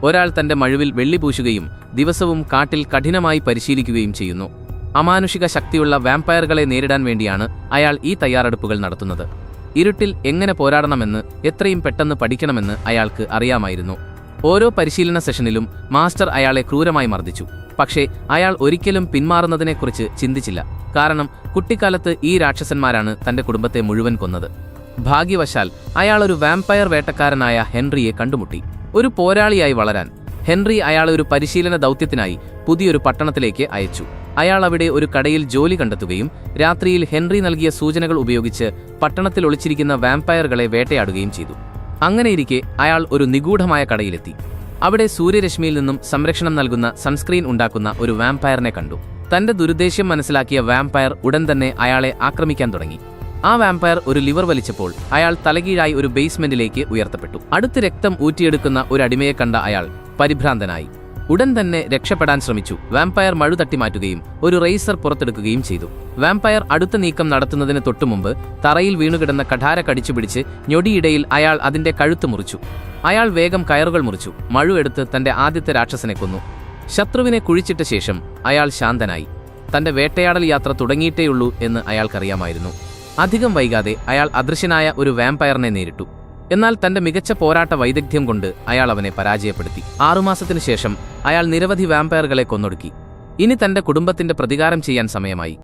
ഒരാൾ തന്റെ മഴുവിൽ വെള്ളി പൂശുകയും ദിവസവും കാട്ടിൽ കഠിനമായി പരിശീലിക്കുകയും ചെയ്യുന്നു. അമാനുഷിക ശക്തിയുള്ള വാമ്പയറുകളെ നേരിടാൻ വേണ്ടിയാണ് അയാൾ ഈ തയ്യാറെടുപ്പുകൾ നടത്തുന്നത്. ഇരുട്ടിൽ എങ്ങനെ പോരാടണമെന്ന് എത്രയും പെട്ടെന്ന് പഠിക്കണമെന്ന് അയാൾക്ക് അറിയാമായിരുന്നു. ഓരോ പരിശീലന സെഷനിലും മാസ്റ്റർ അയാളെ ക്രൂരമായി മർദ്ദിച്ചു. പക്ഷേ അയാൾ ഒരിക്കലും പിന്മാറുന്നതിനെക്കുറിച്ച് ചിന്തിച്ചില്ല. കാരണം കുട്ടിക്കാലത്ത് ഈ രാക്ഷസന്മാരാണ് തന്റെ കുടുംബത്തെ മുഴുവൻ കൊന്നത്. ഭാഗ്യവശാൽ അയാൾ ഒരു വാമ്പയർ വേട്ടക്കാരനായ ഹെൻറിയെ കണ്ടുമുട്ടി. ഒരു പോരാളിയായി വളരാൻ ഹെൻറി അയാളെ ഒരു പരിശീലന ദൗത്യത്തിനായി പുതിയൊരു പട്ടണത്തിലേക്ക് അയച്ചു. അയാൾ അവിടെ ഒരു കടയിൽ ജോലി കണ്ടെത്തുകയും രാത്രിയിൽ ഹെൻറി നൽകിയ സൂചനകൾ ഉപയോഗിച്ച് പട്ടണത്തിൽ ഒളിച്ചിരിക്കുന്ന വാമ്പയറുകളെ വേട്ടയാടുകയും ചെയ്തു. അങ്ങനെയിരിക്കെ അയാൾ ഒരു നിഗൂഢമായ കടയിലെത്തി. അവിടെ സൂര്യരശ്മിയിൽ നിന്നും സംരക്ഷണം നൽകുന്ന സൺസ്ക്രീൻ ഉണ്ടാക്കുന്ന ഒരു വാമ്പയറിനെ കണ്ടു. തന്റെ ദുരുദ്ദേശ്യം മനസ്സിലാക്കിയ വാമ്പയർ ഉടൻ തന്നെ അയാളെ ആക്രമിക്കാൻ തുടങ്ങി. ആ വാമ്പയർ ഒരു ലിവർ വലിച്ചപ്പോൾ അയാൾ തലകീഴായി ഒരു ബേസ്മെന്റിലേക്ക് ഉയർത്തപ്പെട്ടു. അടുത്ത് രക്തം ഊറ്റിയെടുക്കുന്ന ഒരു അടിമയെ കണ്ട അയാൾ പരിഭ്രാന്തനായി. ഉടൻ തന്നെ രക്ഷപ്പെടാൻ ശ്രമിച്ചു. വാമ്പയർ മഴു തട്ടിമാറ്റുകയും ഒരു റേസർ പുറത്തെടുക്കുകയും ചെയ്തു. വാമ്പയർ അടുത്ത നീക്കം നടത്തുന്നതിന് തൊട്ടുമുമ്പ് തറയിൽ വീണുകിടന്ന കഠാര കടിച്ചുപിടിച്ച് ഞൊടിയിടയിൽ അയാൾ അതിന്റെ കഴുത്ത് മുറിച്ചു. അയാൾ വേഗം കയറുകൾ മുറിച്ചു. മഴു എടുത്ത് തന്റെ ആദ്യത്തെ രാക്ഷസനെ കൊന്നു. ശത്രുവിനെ കുഴിച്ചിട്ട ശേഷം അയാൾ ശാന്തനായി. തന്റെ വേട്ടയാടൽ യാത്ര തുടങ്ങിയിട്ടേയുള്ളൂ എന്ന് അയാൾക്കറിയാമായിരുന്നു. അധികം വൈകാതെ അയാൾ അദൃശ്യനായ ഒരു വാമ്പയറിനെ നേരിട്ടു. എന്നാൽ തന്റെ മികച്ച പോരാട്ട വൈദഗ്ധ്യം കൊണ്ട് അയാൾ അവനെ പരാജയപ്പെടുത്തി. 6 മാസത്തിനു ശേഷം അയാൾ നിരവധി വാമ്പയറുകളെ കൊന്നൊടുക്കി. ഇനി തന്റെ കുടുംബത്തിന്റെ പ്രതികാരം ചെയ്യാൻ സമയമായി.